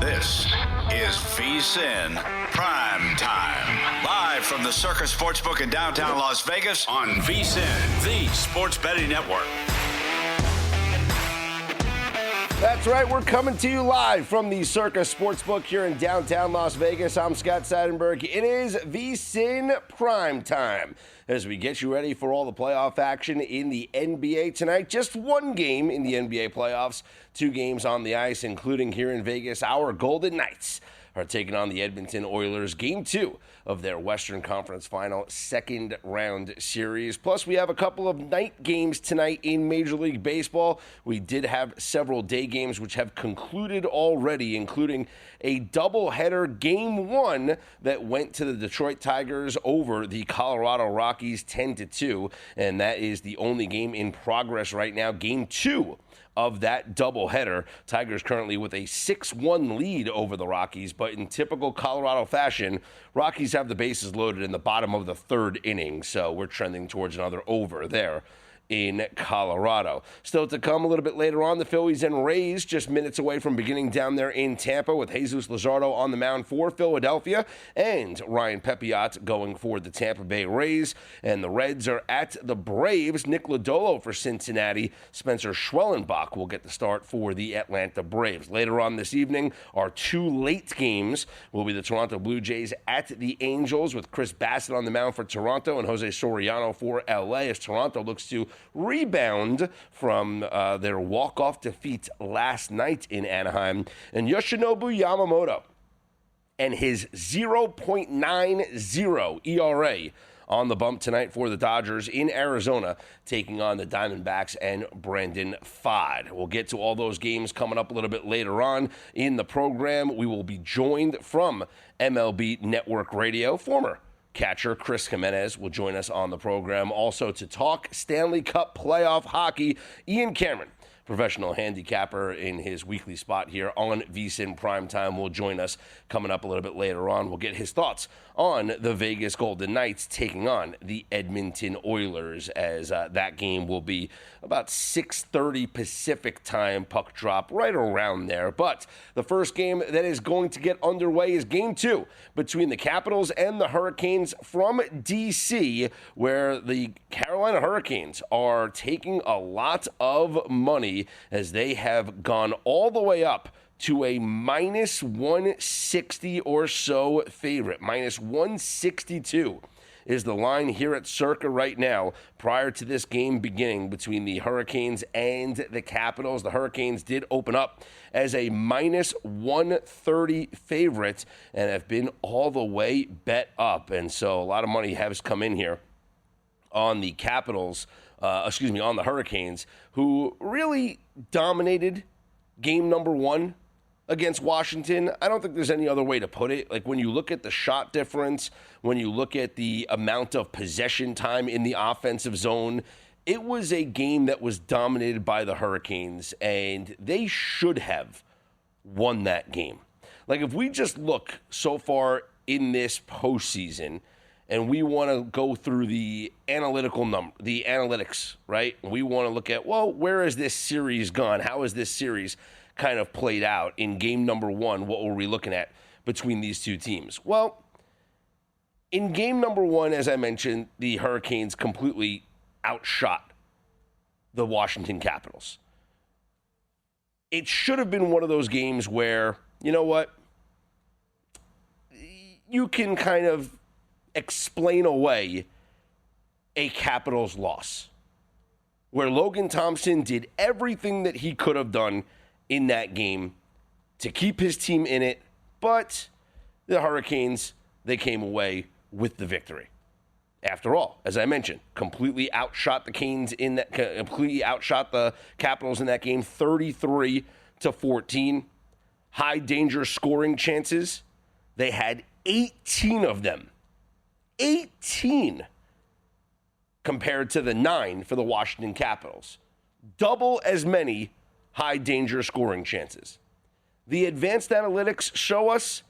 This is VSiN PrimeTime. Live from the Circus Sportsbook in downtown Las Vegas on VSiN, the sports betting network. That's right, we're coming to you live from the Circus Sportsbook here in downtown Las Vegas. I'm Scott Seidenberg. It is VSiN PrimeTime as we get you ready for all the playoff action in the NBA tonight. Just one game in the NBA playoffs, 2 games on the ice, including here in Vegas. Our Golden Knights are taking on the Edmonton Oilers, Game 2 of their Western Conference Final second round series. Plus, we have a couple of night games tonight in Major League Baseball. We did have several day games which have concluded already, including a doubleheader Game 1 that went to the Detroit Tigers over the Colorado Rockies 10-2, and that is the only game in progress right now. Game 2 of that doubleheader. Tigers currently with a 6-1 lead over the Rockies, but in typical Colorado fashion, Rockies have the bases loaded in the bottom of the 3rd inning, so we're trending towards another over there in Colorado. Still to come a little bit later on, the Phillies and Rays just minutes away from beginning down there in Tampa with Jesus Luzardo on the mound for Philadelphia and Ryan Pepiot going for the Tampa Bay Rays. And the Reds are at the Braves. Nick Lodolo for Cincinnati. Spencer Schwellenbach will get the start for the Atlanta Braves. Later on this evening, our 2 late games will be the Toronto Blue Jays at the Angels with Chris Bassett on the mound for Toronto and Jose Soriano for LA as Toronto looks to rebound from their walk-off defeat last night in Anaheim. And Yoshinobu Yamamoto and his 0.90 ERA on the bump tonight for the Dodgers in Arizona, taking on the Diamondbacks and Brandon Pfaadt. We'll get to all those games coming up a little bit later on in the program. We will be joined from MLB Network Radio, former catcher Chris Jimenez will join us on the program. Also to talk Stanley Cup Playoff hockey, Ian Cameron, professional handicapper in his weekly spot here on VSiN Primetime, will join us coming up a little bit later on. We'll get his thoughts on the Vegas Golden Knights taking on the Edmonton Oilers, as that game will be about 6:30 Pacific time, puck drop right around there. But the first game that is going to get underway is Game 2 between the Capitals and the Hurricanes from D.C., where the Carolina Hurricanes are taking a lot of money as they have gone all the way up to a minus 160 or so favorite. Minus 162 is the line here at Circa right now prior to this game beginning between the Hurricanes and the Capitals. The Hurricanes did open up as a minus 130 favorite and have been all the way bet up. And so a lot of money has come in here on the Capitals, on the Hurricanes, who really dominated game number 1 against Washington. I don't think there's any other way to put it. Like, when you look at the shot difference, when you look at the amount of possession time in the offensive zone, it was a game that was dominated by the Hurricanes, and they should have won that game. Like, if we just look so far in this postseason, and we want to go through the analytics, right? We want to look at, well, where has this series gone? How has this series kind of played out in game number 1? What were we looking at between these two teams? Well, in game number 1, as I mentioned, the Hurricanes completely outshot the Washington Capitals. It should have been one of those games where, you know what, you can kind of explain away a Capitals loss, where Logan Thompson did everything that he could have done in that game to keep his team in it, but the Hurricanes, they came away with the victory. After all, as I mentioned, completely outshot the Capitals in that game, 33-14. High danger scoring chances, they had 18 of them. 18 compared to the 9 for the Washington Capitals. Double as many high danger scoring chances. The advanced analytics show us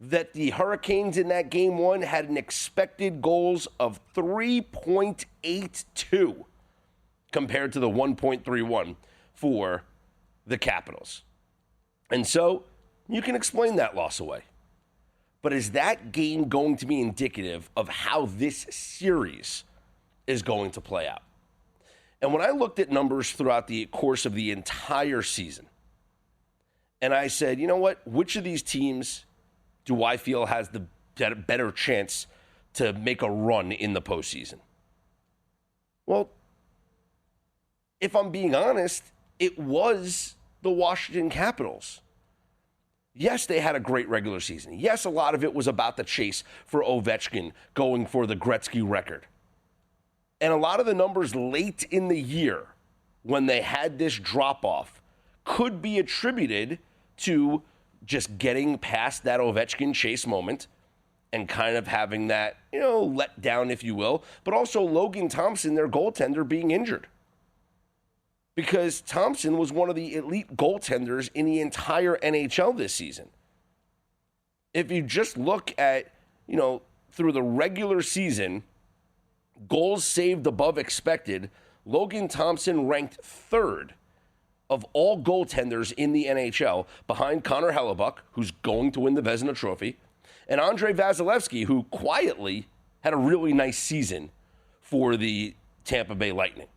that the Hurricanes in that game 1 had an expected goals of 3.82 compared to the 1.31 for the Capitals. And so You can explain that loss away. But is that game going to be indicative of how this series is going to play out? And when I looked at numbers throughout the course of the entire season, and I said, you know what, which of these teams do I feel has the better chance to make a run in the postseason? Well, if I'm being honest, it was the Washington Capitals. Yes, they had a great regular season. Yes, a lot of it was about the chase for Ovechkin going for the Gretzky record. And a lot of the numbers late in the year when they had this drop-off could be attributed to just getting past that Ovechkin chase moment and kind of having that, let down, if you will, but also Logan Thompson, their goaltender, being injured. Because Thompson was one of the elite goaltenders in the entire NHL this season. If you just look at, through the regular season, goals saved above expected, Logan Thompson ranked third of all goaltenders in the NHL, behind Connor Hellebuck, who's going to win the Vezina Trophy, and Andrei Vasilevsky, who quietly had a really nice season for the Tampa Bay Lightning.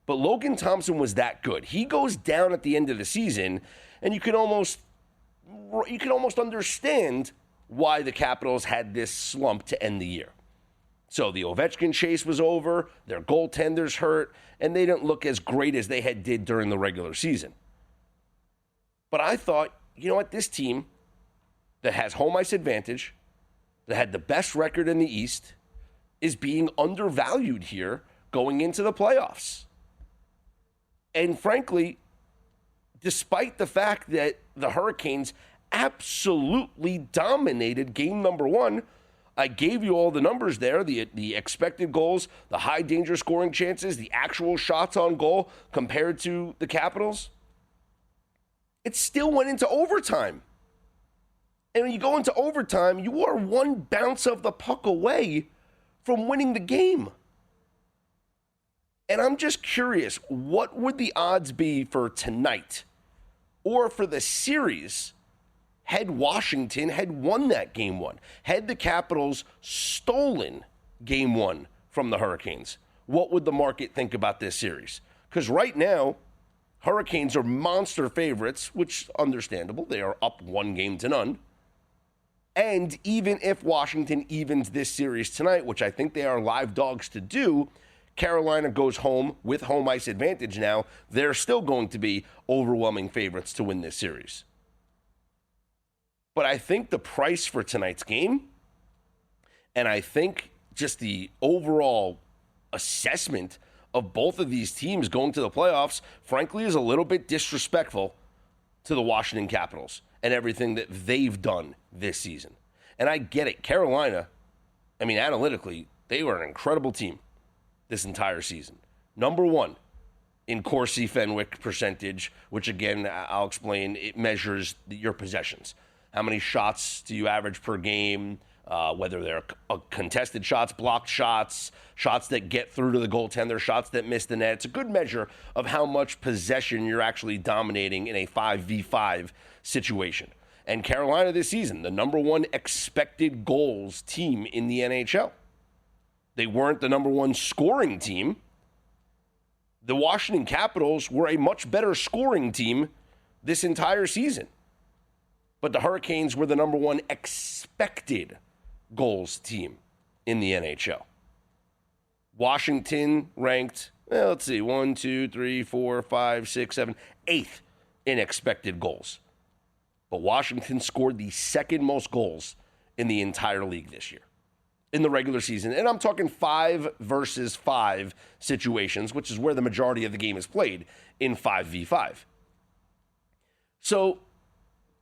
But Logan Thompson was that good. He goes down at the end of the season, and you can almost understand why the Capitals had this slump to end the year. So the Ovechkin chase was over, their goaltenders hurt, and they didn't look as great as they had did during the regular season. But I thought, you know what, this team that has home ice advantage, that had the best record in the East, is being undervalued here going into the playoffs. And frankly, despite the fact that the Hurricanes absolutely dominated game number one, I gave you all the numbers there, the expected goals, the high danger scoring chances, the actual shots on goal compared to the Capitals. It still went into overtime. And when you go into overtime, you are one bounce of the puck away from winning the game. And I'm just curious, what would the odds be for tonight or for the series had Washington had won that game one? Had the Capitals stolen game one from the Hurricanes? What would the market think about this series? Because right now, Hurricanes are monster favorites, which understandable. They are up 1-0. And even if Washington evens this series tonight, which I think they are live dogs to do, Carolina goes home with home ice advantage now. They're still going to be overwhelming favorites to win this series. But I think the price for tonight's game, and I think just the overall assessment of both of these teams going to the playoffs, frankly, is a little bit disrespectful to the Washington Capitals and everything that they've done this season. And I get it. Carolina, analytically, they were an incredible team this entire season. Number one in Corsi Fenwick percentage, which again, I'll explain, it measures your possessions. How many shots do you average per game, whether they're contested shots, blocked shots, shots that get through to the goaltender, shots that miss the net. It's a good measure of how much possession you're actually dominating in a 5v5 situation. And Carolina this season, the number one expected goals team in the NHL. They weren't the number one scoring team. The Washington Capitals were a much better scoring team this entire season. But the Hurricanes were the number one expected goals team in the NHL. Washington ranked, 1, 2, 3, 4, 5, 6, 7, 8th in expected goals. But Washington scored the second most goals in the entire league this year, in the regular season. And I'm talking 5 versus 5 situations, which is where the majority of the game is played, in 5v5. So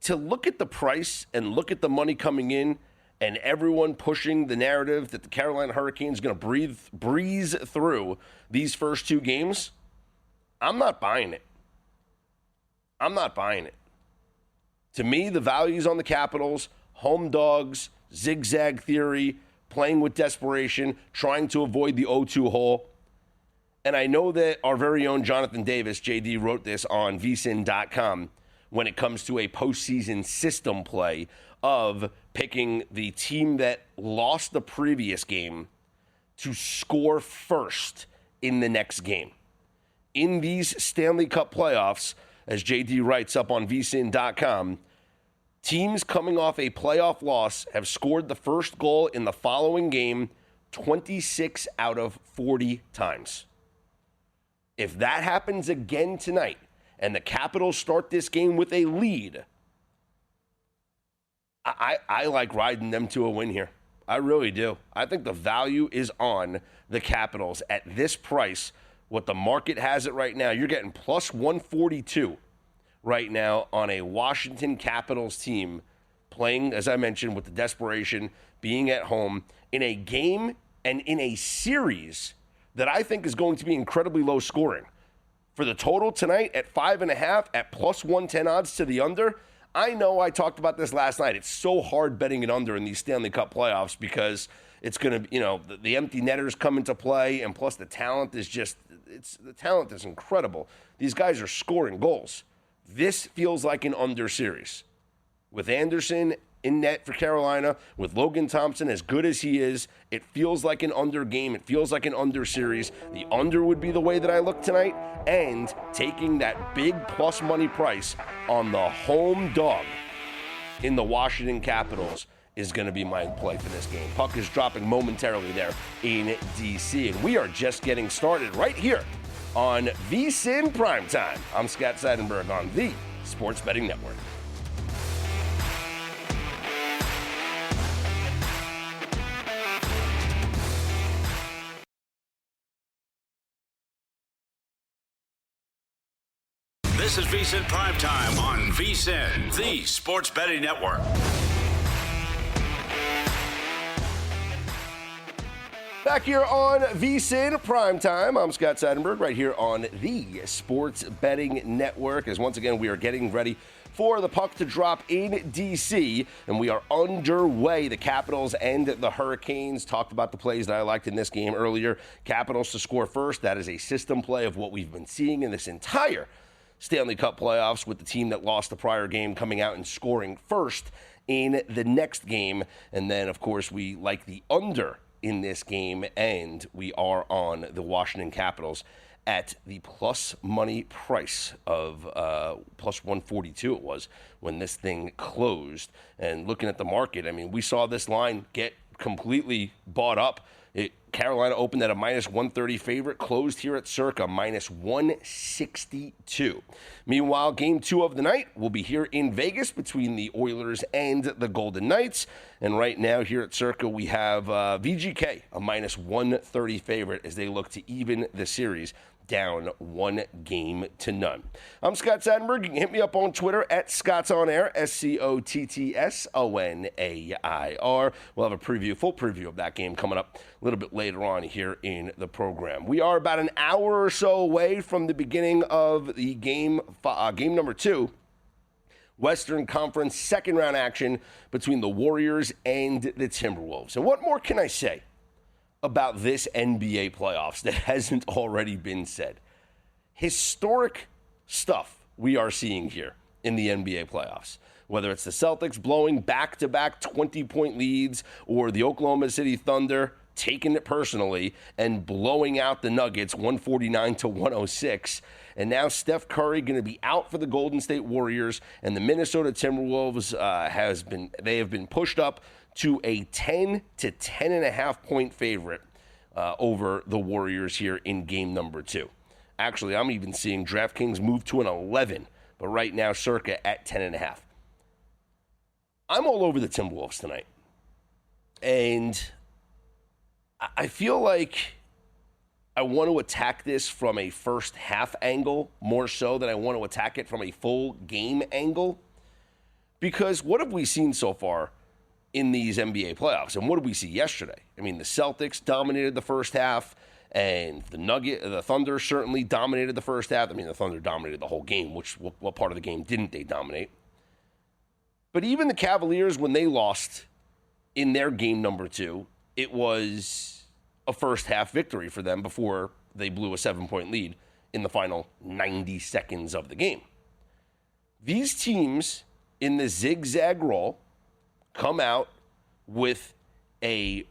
to look at the price and look at the money coming in and everyone pushing the narrative that the Carolina Hurricanes are going to breeze through these first 2 games, I'm not buying it. I'm not buying it. To me, the value's on the Capitals, home dogs, zigzag theory, playing with desperation, trying to avoid the 0-2 hole. And I know that our very own Jonathan Davis, JD, wrote this on VSiN.com, when it comes to a postseason system play of picking the team that lost the previous game to score first in the next game. In these Stanley Cup playoffs, as JD writes up on VSiN.com, teams coming off a playoff loss have scored the first goal in the following game 26 out of 40 times. If that happens again tonight and the Capitals start this game with a lead, I like riding them to a win here. I really do. I think the value is on the Capitals at this price. What the market has it right now, you're getting plus 142 right now on a Washington Capitals team playing, as I mentioned, with the desperation, being at home in a game and in a series that I think is going to be incredibly low scoring. For the total tonight at 5.5 at plus 110 odds to the under, I know I talked about this last night. It's so hard betting it under in these Stanley Cup playoffs because it's going to, the empty netters come into play, and plus the talent is the talent is incredible. These guys are scoring goals. This feels like an under series. With Anderson in net for Carolina, with Logan Thompson as good as he is, it feels like an under game. It feels like an under series. The under would be the way that I look tonight, and taking that big plus money price on the home dog in the Washington Capitals is going to be my play for this game. Puck is dropping momentarily there in D.C., and we are just getting started right here on VSiN Primetime. I'm Scott Seidenberg on the Sports Betting Network. This is VSiN Primetime on VSiN, the Sports Betting Network. Back here on VSiN Primetime, I'm Scott Seidenberg, right here on the Sports Betting Network, as once again we are getting ready for the puck to drop in D.C., and we are underway. The Capitals and the Hurricanes. Talked about the plays that I liked in this game earlier. Capitals to score first. That is a system play of what we've been seeing in this entire Stanley Cup playoffs, with the team that lost the prior game coming out and scoring first in the next game. And then, of course, we like the under in this game, and we are on the Washington Capitals at the plus money price of plus 142 it was when this thing closed. And looking at the market, I mean, we saw this line get completely bought up. Carolina opened at a minus 130 favorite, closed here at circa minus 162. Meanwhile, game 2 of the night will be here in Vegas between the Oilers and the Golden Knights. And right now here at circa, we have VGK, a minus 130 favorite, as they look to even the series down 1-0. I'm Scott Seidenberg. You can hit me up on Twitter at ScottsOnAir, ScottsOnair. We'll have a full preview of that game coming up a little bit later on here in the program. We are about an hour or so away from the beginning of the game number 2. Western Conference second round action between the Warriors and the Timberwolves. And what more can I say about this NBA playoffs that hasn't already been said? Historic stuff we are seeing here in the NBA playoffs. Whether it's the Celtics blowing back-to-back 20-point leads or the Oklahoma City Thunder taking it personally and blowing out the Nuggets 149-106. And now Steph Curry going to be out for the Golden State Warriors, and the Minnesota Timberwolves have been pushed up to a 10 to 10.5 point favorite over the Warriors here in game number 2. Actually, I'm even seeing DraftKings move to an 11, but right now circa at 10.5. I'm all over the Timberwolves tonight, and I feel like I want to attack this from a first half angle more so than I want to attack it from a full game angle, because what have we seen so far in these NBA playoffs? And what did we see yesterday? I mean, the Celtics dominated the first half, and the Thunder certainly dominated the first half. I mean, the Thunder dominated the whole game. What part of the game didn't they dominate? But even the Cavaliers, when they lost in their game number 2, it was a first half victory for them before they blew a 7-point lead in the final 90 seconds of the game. These teams in the zigzag roll come out with a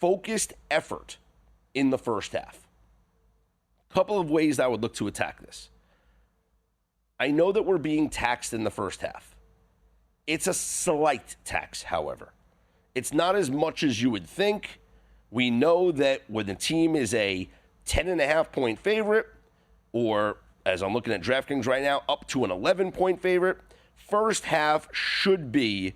focused effort in the first half. A couple of ways I would look to attack this. I know that we're being taxed in the first half. It's a slight tax, however. It's not as much as you would think. We know that when the team is a 10.5-point favorite, or as I'm looking at DraftKings right now, up to an 11-point favorite, first half should be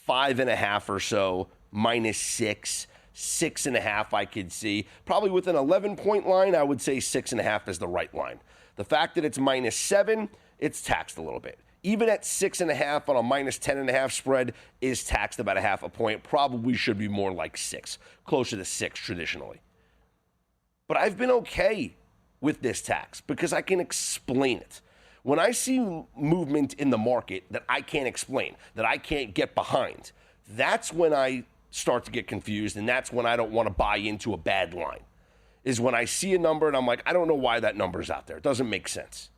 5.5 or so, -6, 6.5 I could see. Probably with an 11-point line, I would say 6.5 is the right line. The fact that it's -7, it's taxed a little bit. Even at 6.5 on a -10.5 spread is taxed about 0.5 point. Probably should be more like 6, closer to 6 traditionally. But I've been okay with this tax because I can explain it. When I see movement in the market that I can't explain, that I can't get behind, that's when I start to get confused, and that's when I don't want to buy into a bad line, is when I see a number and I'm like, I don't know why that number's out there. It doesn't make sense.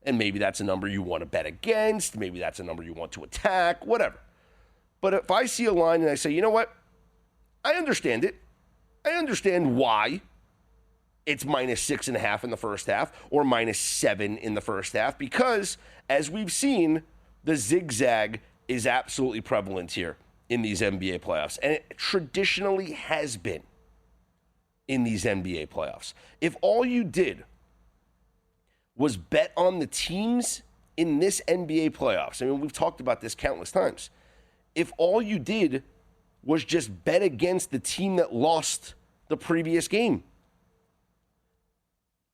And maybe that's a number you want to bet against. Maybe that's a number you want to attack, whatever. But if I see a line and I say, you know what? I understand it. I understand why it's -6.5 in the first half or -7 in the first half, because as we've seen, the zigzag is absolutely prevalent here in these NBA playoffs. And it traditionally has been in these NBA playoffs. If all you did was bet on the teams in this NBA playoffs, I mean, we've talked about this countless times. If all you did was just bet against the team that lost the previous game,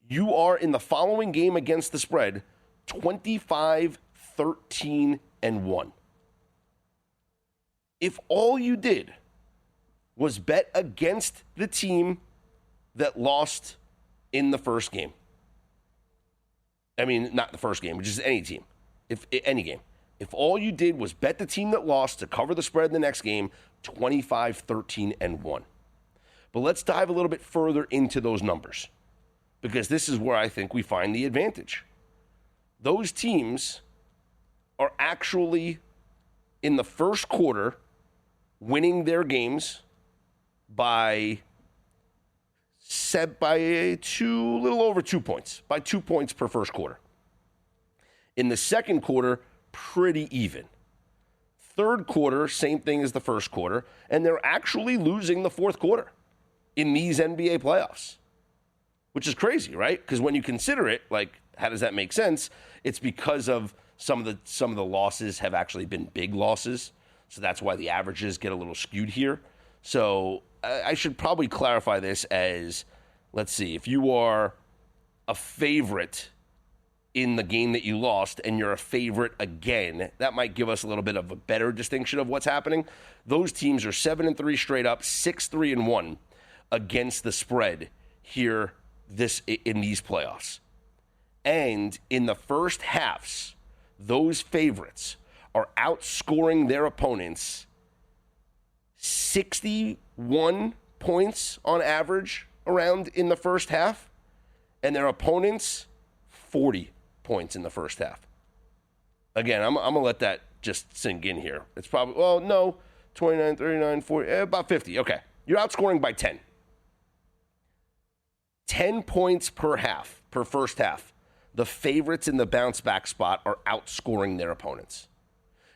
you are in the following game against the spread 25-13-1. If all you did was bet against the team that lost in the first game, I mean, not the first game, but just any team, any game. If all you did was bet the team that lost to cover the spread in the next game, 25-13-1. But let's dive a little bit further into those numbers, because this is where I think we find the advantage. Those teams are actually, in the first quarter, winning their games by a little over 2 points, by 2 points per first quarter. In the second quarter, pretty even. Third quarter, same thing as the first quarter, and they're actually losing the fourth quarter in these NBA playoffs, which is crazy, right? Because when you consider it, like, how does that make sense? It's because of some of the losses have actually been big losses, so that's why the averages get a little skewed here. So I should probably clarify this as, let's see, if you are a favorite in the game that you lost and you're a favorite again, that might give us a little bit of a better distinction of what's happening. Those teams are 7-3 straight up, 6-3-1 against the spread here in these playoffs. And in the first halves, those favorites are outscoring their opponents 61 points on average around in the first half, and their opponents 40 points in the first half. Again, I'm going to let that just sink in here. It's probably, 29, 39, 40, about 50. Okay. You're outscoring by 10. 10 points per half, per first half. The favorites in the bounce back spot are outscoring their opponents.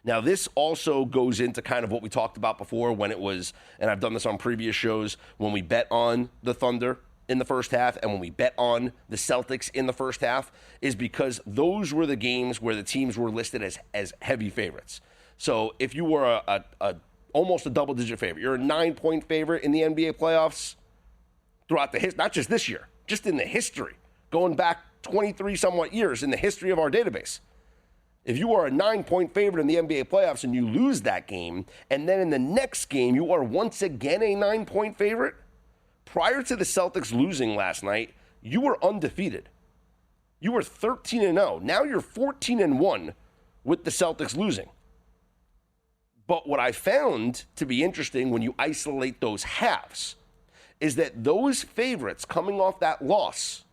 Now, this also goes into kind of what we talked about before when it was, and I've done this on previous shows, when we bet on the Thunder in the first half and when we bet on the Celtics in the first half, is because those were the games where the teams were listed as heavy favorites. So if you were almost a double-digit favorite, you're a 9-point favorite in the NBA playoffs throughout the history, not just this year, just in the history, going back 23 somewhat years in the history of our database. If you are a 9-point favorite in the NBA playoffs and you lose that game, and then in the next game you are once again a 9-point favorite, prior to the Celtics losing last night, you were undefeated. You were 13-0. Now you're 14-1 with the Celtics losing. But what I found to be interesting when you isolate those halves is that those favorites coming off that loss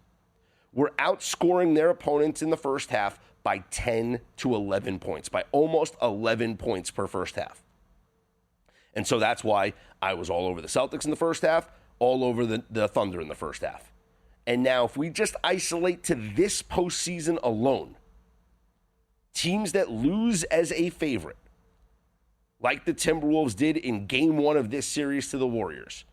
were outscoring their opponents in the first half by 10 to 11 points, by almost 11 points per first half. And so that's why I was all over the Celtics in the first half, all over the Thunder in the first half. And now if we just isolate to this postseason alone, teams that lose as a favorite, like the Timberwolves did in Game 1 of this series to the Warriors,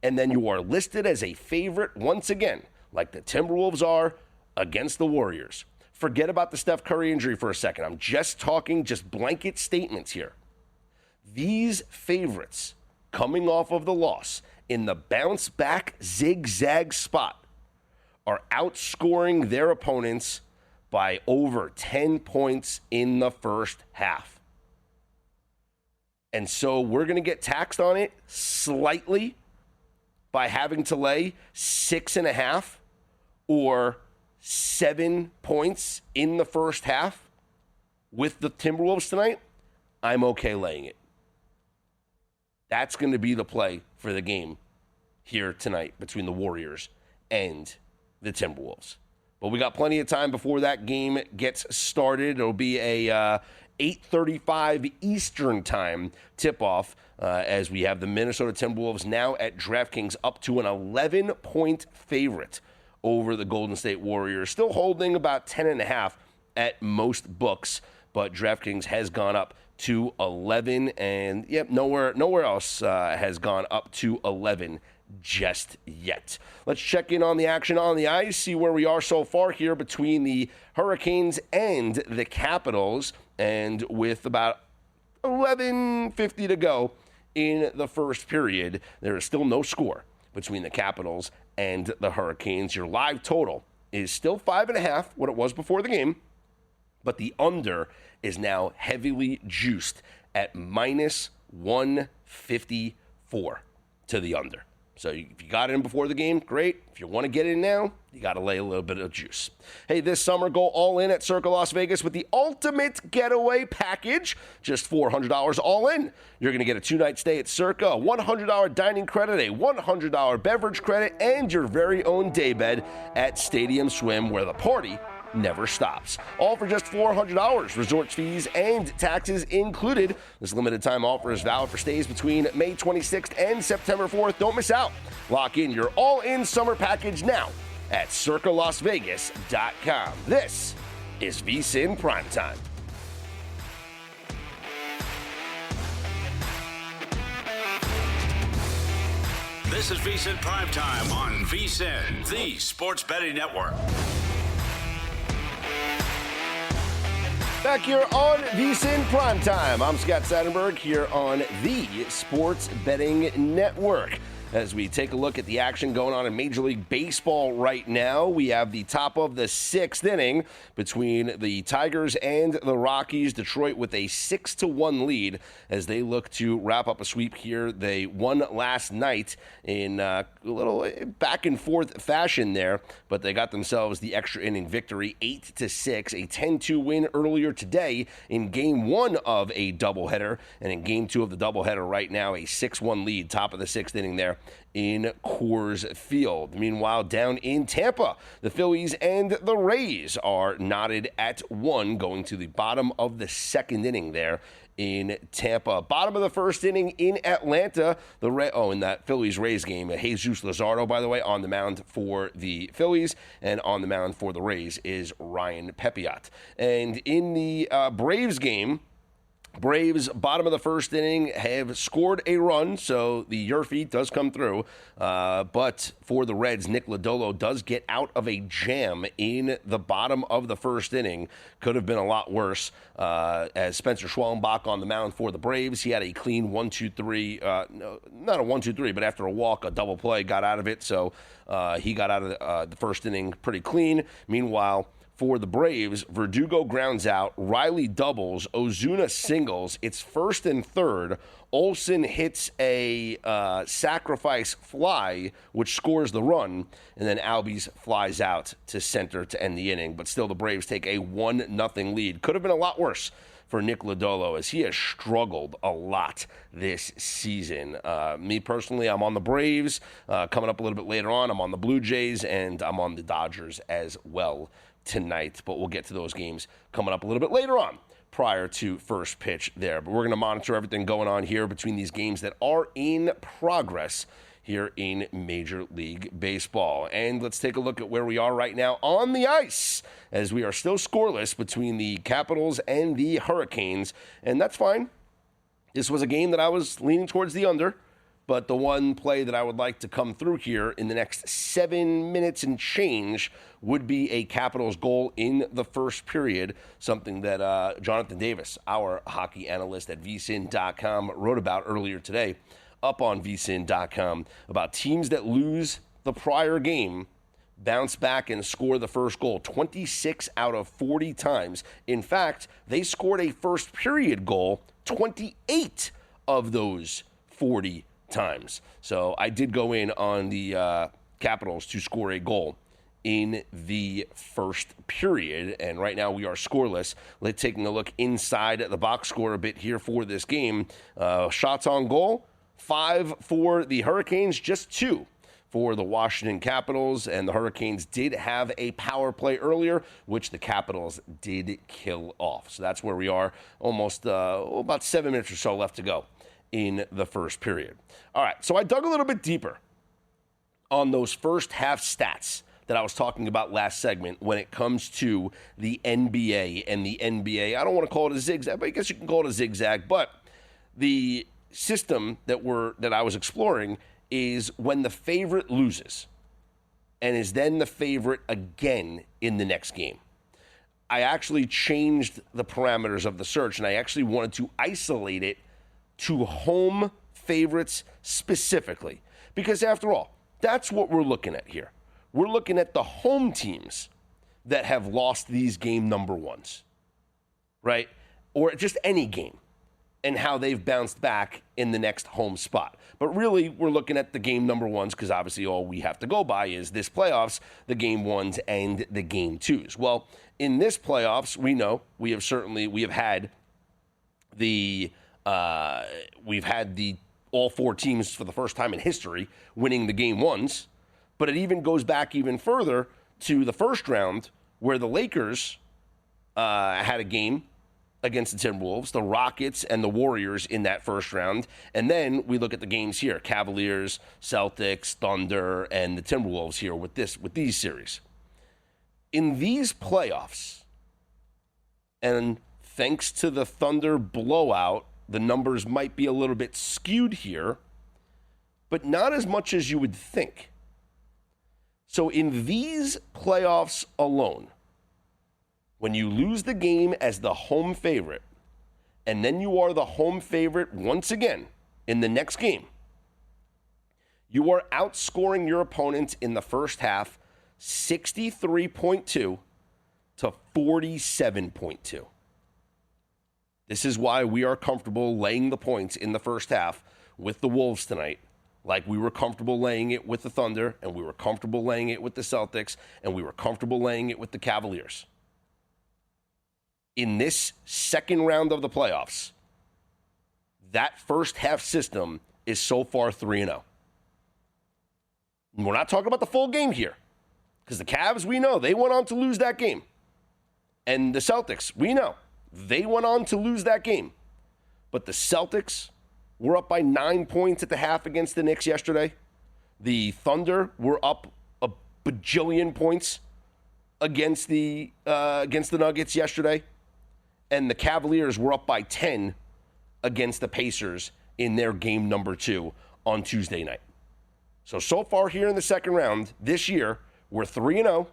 and then you are listed as a favorite once again, like the Timberwolves are against the Warriors. Forget about the Steph Curry injury for a second. I'm just talking blanket statements here. These favorites coming off of the loss in the bounce back zigzag spot are outscoring their opponents by over 10 points in the first half. And so we're going to get taxed on it slightly by having to lay 6.5 or 7 points in the first half with the Timberwolves tonight. I'm okay laying it. That's going to be the play for the game here tonight between the Warriors and the Timberwolves. But we got plenty of time before that game gets started. It'll be a 8:35 Eastern time tip-off as we have the Minnesota Timberwolves now at DraftKings up to an 11-point favorite over the Golden State Warriors. Still holding about 10.5 at most books, but DraftKings has gone up to 11, and nowhere else has gone up to 11 just yet. Let's check in on the action on the ice, see where we are so far here between the Hurricanes and the Capitals, and with about 11:50 to go in the first period, there is still no score between the Capitals and the Hurricanes. Your live total is still 5.5, what it was before the game, but the under is now heavily juiced at minus 154 to the under. So if you got in before the game, great. If you want to get in now, you got to lay a little bit of juice. Hey, this summer, go all in at Circa Las Vegas with the ultimate getaway package. Just $400 all in. You're going to get a 2-night stay at Circa, a $100 dining credit, a $100 beverage credit, and your very own daybed at Stadium Swim, where the party never stops. All for just $400. Resort fees and taxes included. This limited time offer is valid for stays between May 26th and September 4th. Don't miss out. Lock in your all-in summer package now at circalasvegas.com. This is VSiN PrimeTime. This is VSiN PrimeTime on VSiN, the sports betting network. Back here on VSiN Primetime. I'm Scott Seidenberg here on the Sports Betting Network. As we take a look at the action going on in Major League Baseball right now, we have the top of the 6th inning between the Tigers and the Rockies. Detroit with a 6-1 lead as they look to wrap up a sweep here. They won last night in a little back and forth fashion there, but they got themselves the extra inning victory, 8-6, a 10-2 win earlier today in Game 1 of a doubleheader, and in Game 2 of the doubleheader right now, a 6-1 lead, top of the 6th inning there in Coors Field. Meanwhile, down in Tampa, the Phillies and the Rays are knotted at 1 going to the bottom of the 2nd inning there in Tampa. Bottom of the 1st inning in Atlanta, in that Phillies-Rays game, Jesus Luzardo, by the way, on the mound for the Phillies, and on the mound for the Rays is Ryan Pepiot. And in the Braves game, Braves, bottom of the 1st inning, have scored a run, so the Yurfie does come through. But for the Reds, Nick Lodolo does get out of a jam in the bottom of the 1st inning. Could have been a lot worse. As Spencer Schwellenbach on the mound for the Braves, he had a clean 1-2-3, not a 1-2-3, but after a walk, a double play, got out of it. So he got out of the 1st inning pretty clean. Meanwhile, for the Braves, Verdugo grounds out, Riley doubles, Ozuna singles. It's 1st and 3rd. Olsen hits a sacrifice fly, which scores the run, and then Albies flies out to center to end the inning. But still, the Braves take a 1-0 lead. Could have been a lot worse for Nick Lodolo, as he has struggled a lot this season. Me personally, I'm on the Braves. Coming up a little bit later on, I'm on the Blue Jays, and I'm on the Dodgers as well tonight, but we'll get to those games coming up a little bit later on prior to first pitch there. But we're going to monitor everything going on here between these games that are in progress here in Major League Baseball. And let's take a look at where we are right now on the ice, as we are still scoreless between the Capitals and the Hurricanes, and that's fine. This was a game that I was leaning towards the under, but the one play that I would like to come through here in the next 7 minutes and change would be a Capitals goal in the first period, something that Jonathan Davis, our hockey analyst at VSiN.com, wrote about earlier today up on VSiN.com about teams that lose the prior game bounce back and score the first goal 26 out of 40 times. In fact, they scored a first period goal 28 of those 40 times. So I did go in on the Capitals to score a goal in the first period, and right now we are scoreless. Let's taking a look inside the box score a bit here for this game. Shots on goal, 5 for the Hurricanes, just 2 for the Washington Capitals, and the Hurricanes did have a power play earlier, which the Capitals did kill off. So that's where we are, almost about 7 minutes or so left to go in the first period. All right, so I dug a little bit deeper on those first half stats that I was talking about last segment when it comes to the NBA and the NBA. I don't want to call it a zigzag, but I guess you can call it a zigzag, but the system that I was exploring is when the favorite loses and is then the favorite again in the next game. I actually changed the parameters of the search, and I actually wanted to isolate it to home favorites specifically, because after all, that's what we're looking at here. We're looking at the home teams that have lost these game number ones, right? Or just any game, and how they've bounced back in the next home spot. But really, we're looking at the game number ones, because obviously all we have to go by is this playoffs, the game ones and the game twos. Well, in this playoffs, we know we have had the all 4 teams for the first time in history winning the game ones. But it even goes back even further to the first round, where the Lakers had a game against the Timberwolves, the Rockets and the Warriors in that first round. And then we look at the games here, Cavaliers, Celtics, Thunder, and the Timberwolves here with these series. In these playoffs, and thanks to the Thunder blowout, the numbers might be a little bit skewed here, but not as much as you would think. So in these playoffs alone, when you lose the game as the home favorite, and then you are the home favorite once again in the next game, you are outscoring your opponent in the first half 63.2 to 47.2. This is why we are comfortable laying the points in the first half with the Wolves tonight, like we were comfortable laying it with the Thunder, and we were comfortable laying it with the Celtics, and we were comfortable laying it with the Cavaliers. In this second round of the playoffs, that first half system is so far 3-0. We're not talking about the full game here, because the Cavs, we know, they went on to lose that game. And the Celtics, we know, they went on to lose that game. But the Celtics were up by 9 points at the half against the Knicks yesterday. The Thunder were up a bajillion points against the Nuggets yesterday. And the Cavaliers were up by 10 against the Pacers in their game number 2 on Tuesday night. So far here in the second round this year, we're 3-0,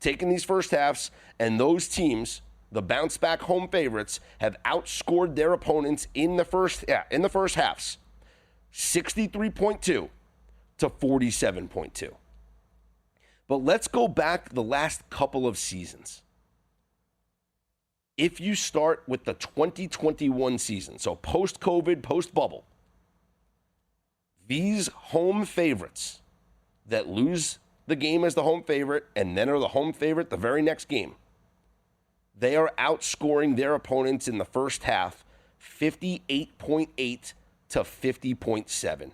taking these first halves, and those teams, the bounce-back home favorites, have outscored their opponents in the first halves, 63.2 to 47.2. But let's go back the last couple of seasons. If you start with the 2021 season, so post-COVID, post-bubble, these home favorites that lose the game as the home favorite and then are the home favorite the very next game, they are outscoring their opponents in the first half 58.8 to 50.7.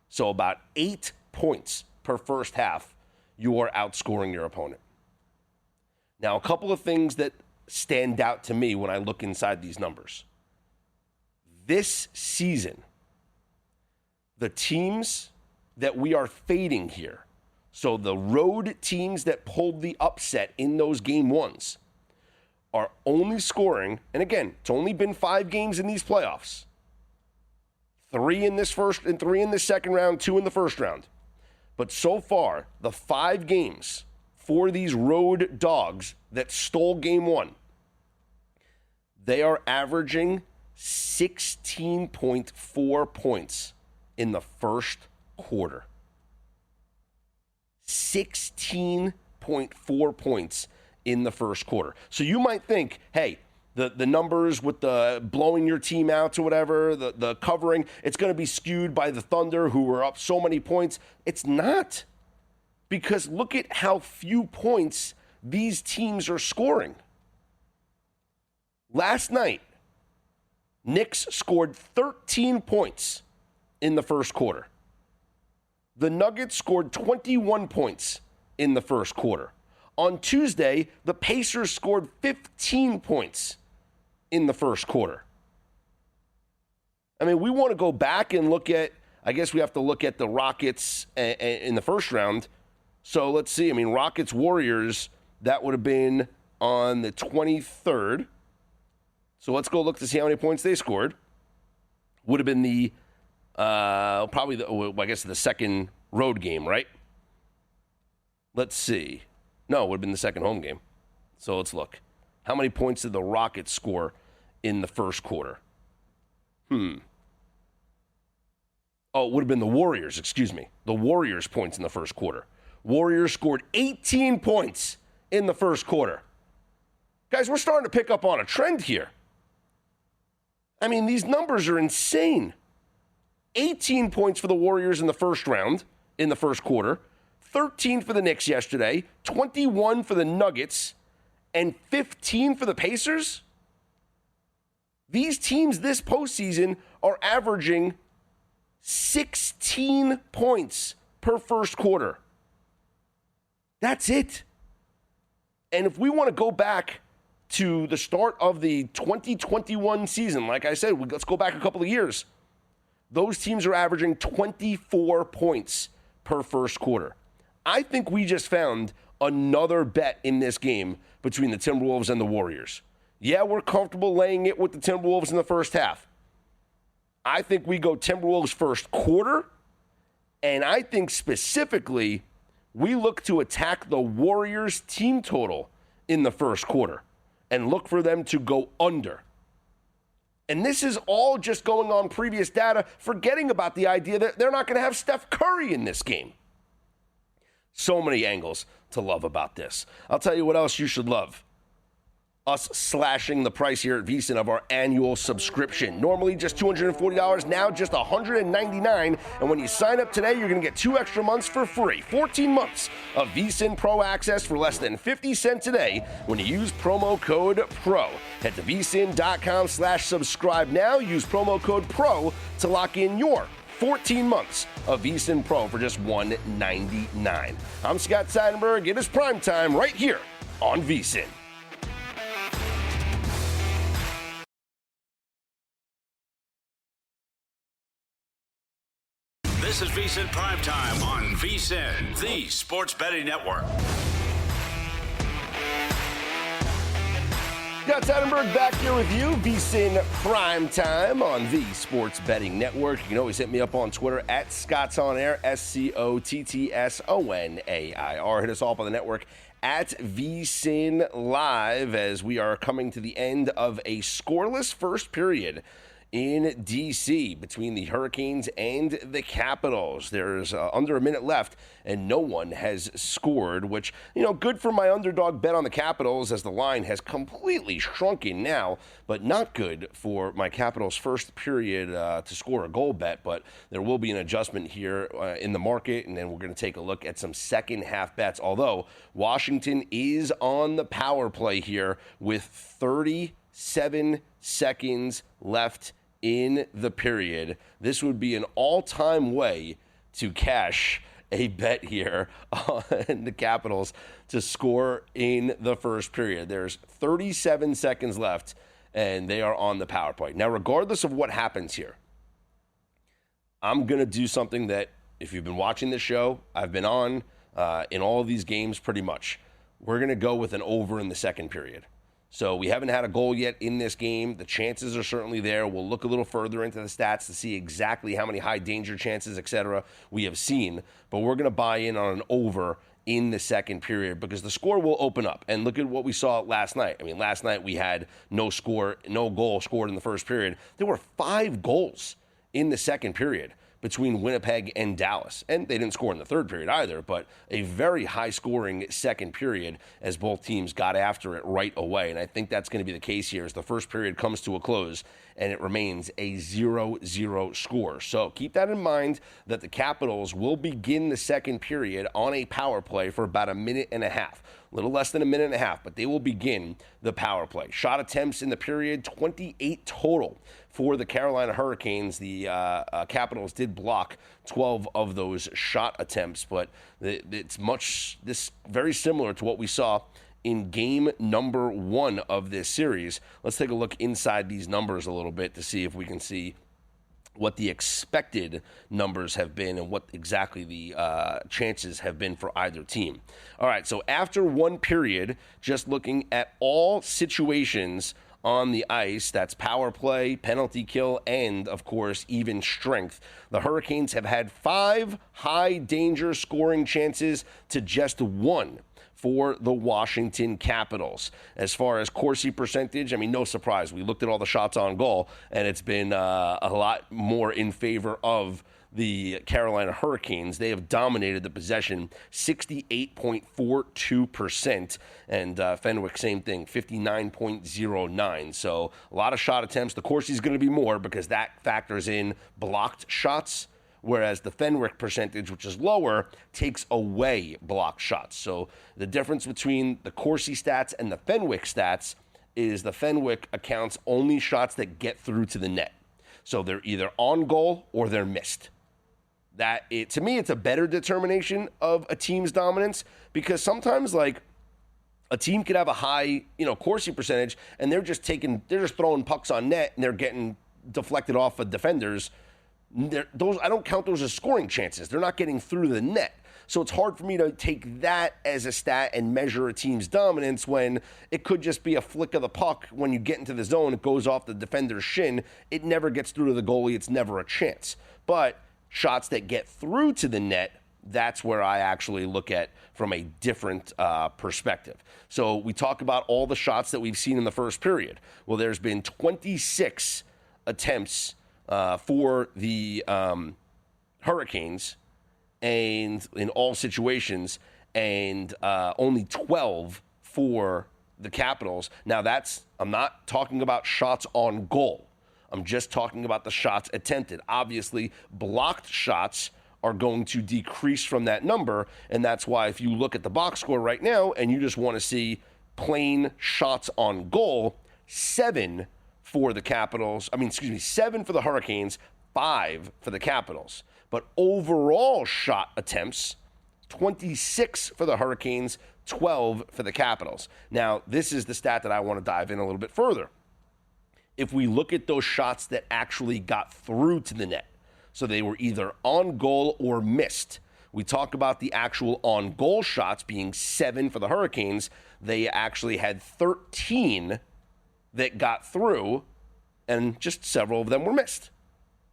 So about 8 points per first half, you are outscoring your opponent. Now, a couple of things that stand out to me when I look inside these numbers. This season, the teams that we are fading here, so the road teams that pulled the upset in those game ones, are only scoring, and again, it's only been 5 games in these playoffs. 3 in this first and 3 in the second round, 2 in the first round. But so far, the 5 games for these road dogs that stole game 1, they are averaging 16.4 points in the first quarter. 16.4 points in the first quarter. So you might think, hey, the numbers with the blowing your team out or whatever, the covering, it's going to be skewed by the Thunder who were up so many points. It's not. Because look at how few points these teams are scoring. Last night, Knicks scored 13 points in the first quarter. The Nuggets scored 21 points in the first quarter. On Tuesday, the Pacers scored 15 points in the first quarter. I mean, we want to go back and look at, I guess we have to look at the Rockets in the first round. So let's see. I mean, Rockets-Warriors, that would have been on the 23rd. So let's go look to see how many points they scored. Would have been the, probably, I guess, the second road game, right? Let's see. No, it would have been the second home game. So let's look. How many points did the Rockets score in the first quarter? Oh, it would have been the Warriors, excuse me. The Warriors' points in the first quarter. Warriors scored 18 points in the first quarter. Guys, we're starting to pick up on a trend here. I mean, these numbers are insane. 18 points for the Warriors in the first round, in the first quarter. 13 for the Knicks yesterday. 21 for the Nuggets. And 15 for the Pacers. These teams this postseason are averaging 16 points per first quarter. That's it. And if we want to go back to the start of the 2021 season, like I said, let's go back a couple of years. Those teams are averaging 24 points per first quarter. I think we just found another bet in this game between the Timberwolves and the Warriors. Yeah, we're comfortable laying it with the Timberwolves in the first half. I think we go Timberwolves first quarter, and I think specifically we look to attack the Warriors team total in the first quarter and look for them to go under. And this is all just going on previous data, forgetting about the idea that they're not going to have Steph Curry in this game. So many angles to love about this. I'll tell you what else you should love. Us slashing the price here at VSiN of our annual subscription. Normally just $240, now just $199. And when you sign up today, you're going to get 2 extra months for free. 14 months of VSiN Pro access for less than 50 cents a day when you use promo code PRO. Head to vsin.com/subscribe now. Use promo code PRO to lock in your 14 months of VSiN Pro for just $199. I'm Scott Seidenberg. It is prime time right here on VSiN. This is VSiN PrimeTime on VSiN, the sports betting network. Scott Seidenberg back here with you, VSiN PrimeTime on the Sports Betting Network. You can always hit me up on Twitter at ScottsOnAir, ScottsOnAir. Hit us all up on the network at VSiN Live as we are coming to the end of a scoreless first period in D.C. between the Hurricanes and the Capitals. There's under a minute left, and no one has scored, which, good for my underdog bet on the Capitals as the line has completely shrunken now, but not good for my Capitals first period to score a goal bet. But there will be an adjustment here in the market, and then we're going to take a look at some second half bets, although Washington is on the power play here with 37 seconds left in the period. This would be an all-time way to cash a bet here on the Capitals to score in the first period. There's 37 seconds left, and they are on the power play. Now, regardless of what happens here, I'm going to do something that, if you've been watching this show, I've been on in all of these games pretty much. We're going to go with an over in the second period. So we haven't had a goal yet in this game. The chances are certainly there. We'll look a little further into the stats to see exactly how many high danger chances, etc., we have seen. But we're going to buy in on an over in the second period because the score will open up. And look at what we saw last night. I mean, last night we had no goal scored in the first period. There were 5 goals in the second period between Winnipeg and Dallas. And they didn't score in the third period either, but a very high-scoring second period as both teams got after it right away. And I think that's going to be the case here as the first period comes to a close and it remains a 0-0 score. So keep that in mind that the Capitals will begin the second period on a power play for about a minute and a half. A little less than a minute and a half, but they will begin the power play. Shot attempts in the period, 28 total for the Carolina Hurricanes. The Capitals did block 12 of those shot attempts, but it's very similar to what we saw in game number 1 of this series. Let's take a look inside these numbers a little bit to see if we can see what the expected numbers have been and what exactly the chances have been for either team. All right, so after one period, just looking at all situations on the ice, that's power play, penalty kill, and, of course, even strength, the Hurricanes have had 5 high-danger scoring chances to just 1 for the Washington Capitals. As far as Corsi percentage, I mean, no surprise. We looked at all the shots on goal, and it's been a lot more in favor of the Carolina Hurricanes. They have dominated the possession, 68.42%, and Fenwick, same thing, 59.09. So a lot of shot attempts. The Corsi is going to be more because that factors in blocked shots, whereas the Fenwick percentage, which is lower, takes away blocked shots. So the difference between the Corsi stats and the Fenwick stats is the Fenwick accounts only shots that get through to the net. So they're either on goal or they're missed. To me, it's a better determination of a team's dominance because sometimes, like, a team could have a high, Corsi percentage, and they're just throwing pucks on net and they're getting deflected off of defenders. I don't count those as scoring chances. They're not getting through the net. So it's hard for me to take that as a stat and measure a team's dominance when it could just be a flick of the puck. When you get into the zone, it goes off the defender's shin. It never gets through to the goalie. It's never a chance. But shots that get through to the net, that's where I actually look at from a different perspective. So we talk about all the shots that we've seen in the first period. Well, there's been 26 attempts for the Hurricanes, and in all situations, and only 12 for the Capitals. Now I'm not talking about shots on goal. I'm just talking about the shots attempted. Obviously, blocked shots are going to decrease from that number, and that's why if you look at the box score right now and you just want to see plain shots on goal, 7 for the Capitals. 7 for the Hurricanes, 5 for the Capitals. But overall shot attempts, 26 for the Hurricanes, 12 for the Capitals. Now, this is the stat that I want to dive in a little bit further. If we look at those shots that actually got through to the net, so they were either on goal or missed. We talk about the actual on-goal shots being 7 for the Hurricanes. They actually had 13 that got through, and just several of them were missed.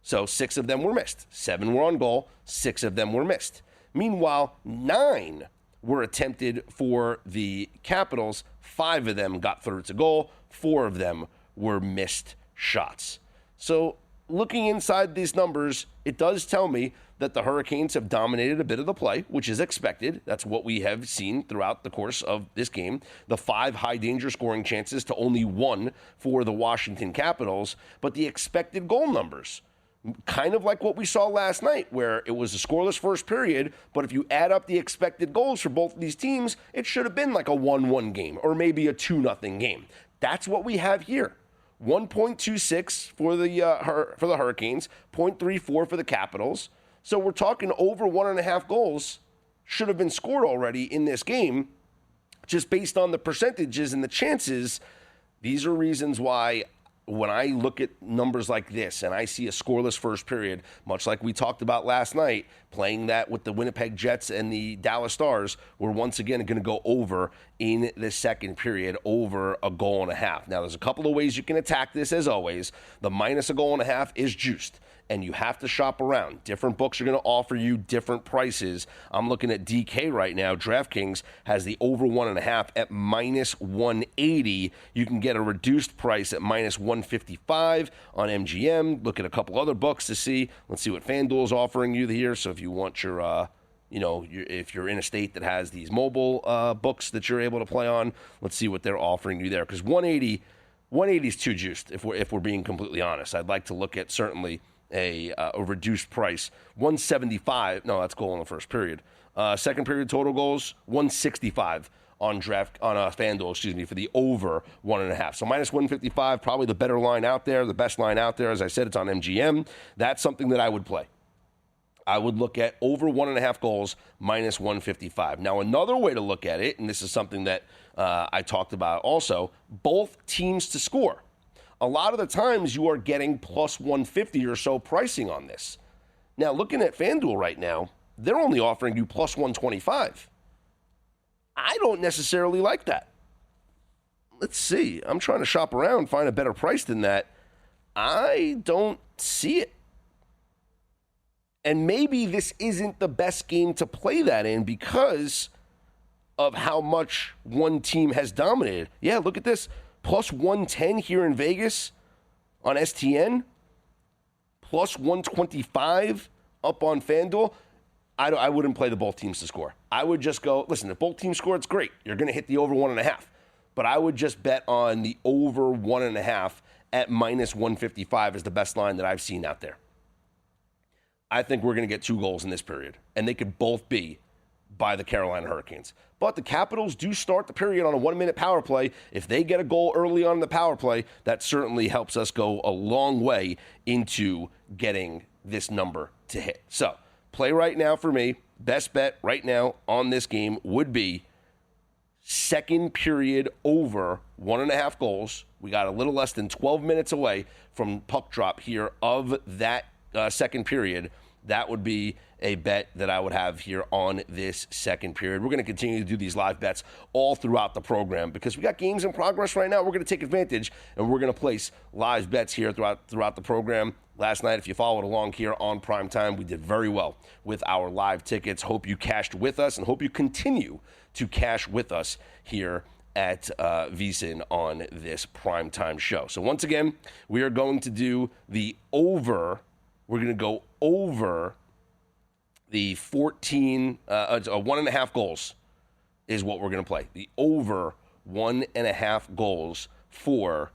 So 6 of them were missed. 7 were on goal, 6 of them were missed. Meanwhile, 9 were attempted for the Capitals. 5 of them got through to goal. 4 of them were missed shots. So looking inside these numbers, it does tell me that the Hurricanes have dominated a bit of the play, which is expected. That's what we have seen throughout the course of this game. The 5 high-danger scoring chances to only 1 for the Washington Capitals. But the expected goal numbers, kind of like what we saw last night, where it was a scoreless first period, but if you add up the expected goals for both of these teams, it should have been like a 1-1 game or maybe a 2-0 game. That's what we have here. 1.26 for the Hurricanes, 0.34 for the Capitals. So we're talking over 1.5 goals should have been scored already in this game, just based on the percentages and the chances. These are reasons why when I look at numbers like this and I see a scoreless first period, much like we talked about last night, playing that with the Winnipeg Jets and the Dallas Stars, we're once again going to go over in the second period, over 1.5 goals. Now, there's a couple of ways you can attack this, as always. The minus 1.5 goals is juiced, and you have to shop around. Different books are going to offer you different prices. I'm looking at DK right now. DraftKings has the over 1.5 at minus 180. You can get a reduced price at minus 155 on MGM. Look at a couple other books to see. Let's see what FanDuel is offering you here. So if you want your, if you're in a state that has these mobile books that you're able to play on, let's see what they're offering you there. Because 180 is too juiced, if we're being completely honest. I'd like to look at certainly a reduced price. 175. No, that's goal in the first period. Second period total goals 165 on FanDuel. For the over 1.5. So minus 155, probably the better line out there, the best line out there. As I said, it's on MGM. That's something that I would play. I would look at over 1.5 goals minus 155. Now, another way to look at it, and this is something that I talked about also, both teams to score. A lot of the times you are getting plus 150 or so pricing on this. Now, looking at FanDuel right now, they're only offering you plus 125. I don't necessarily like that. Let's see. I'm trying to shop around, find a better price than that. I don't see it. And maybe this isn't the best game to play that in because of how much one team has dominated. Yeah, look at this. Plus 110 here in Vegas on STN. Plus 125 up on FanDuel. I wouldn't play the both teams to score. I would just go, listen, if both teams score, it's great. You're going to hit the over 1.5. But I would just bet on the over 1.5 at minus 155 is the best line that I've seen out there. I think we're going to get 2 goals in this period. And they could both be by the Carolina Hurricanes. But the Capitals do start the period on a 1-minute power play. If they get a goal early on in the power play, that certainly helps us go a long way into getting this number to hit. So, play right now for me. Best bet right now on this game would be second period over 1.5 goals. We got a little less than 12 minutes away from puck drop here of that second period. That would be a bet that I would have here on this second period. We're going to continue to do these live bets all throughout the program because we got games in progress right now. We're going to take advantage, and we're going to place live bets here throughout the program. Last night, if you followed along here on Primetime, we did very well with our live tickets. Hope you cashed with us and hope you continue to cash with us here at VSiN on this Primetime show. So once again, we are going to do the over. We're going to go over the 1.5 goals is what we're going to play. The over 1.5 goals for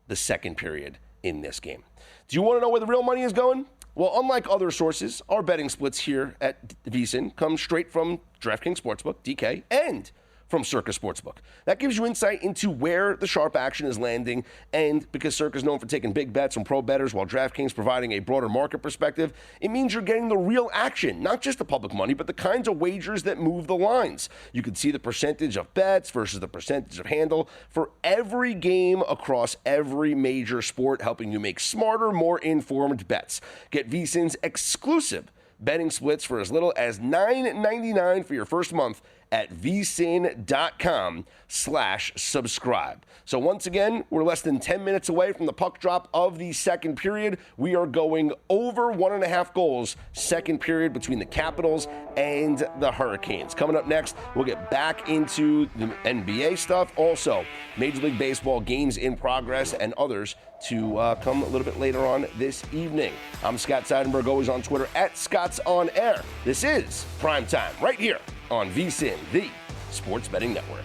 the second period in this game. Do you want to know where the real money is going? Well, unlike other sources, our betting splits here at VSiN come straight from DraftKings Sportsbook, DK, and from Circa Sportsbook. That gives you insight into where the sharp action is landing, and because Circa is known for taking big bets from pro bettors while DraftKings providing a broader market perspective, it means you're getting the real action, not just the public money, but the kinds of wagers that move the lines. You can see the percentage of bets versus the percentage of handle for every game across every major sport, helping you make smarter, more informed bets. Get VSiN's exclusive betting splits for as little as $9.99 for your first month at vsin.com/subscribe. So once again, we're less than 10 minutes away from the puck drop of the second period. We are going over 1.5 goals second period between the Capitals and the Hurricanes. Coming up next, we'll get back into the NBA stuff. Also, Major League Baseball games in progress and others to come a little bit later on this evening. I'm Scott Seidenberg, always on Twitter at ScottsOnAir. This is Primetime right here on VSiN, the Sports Betting Network.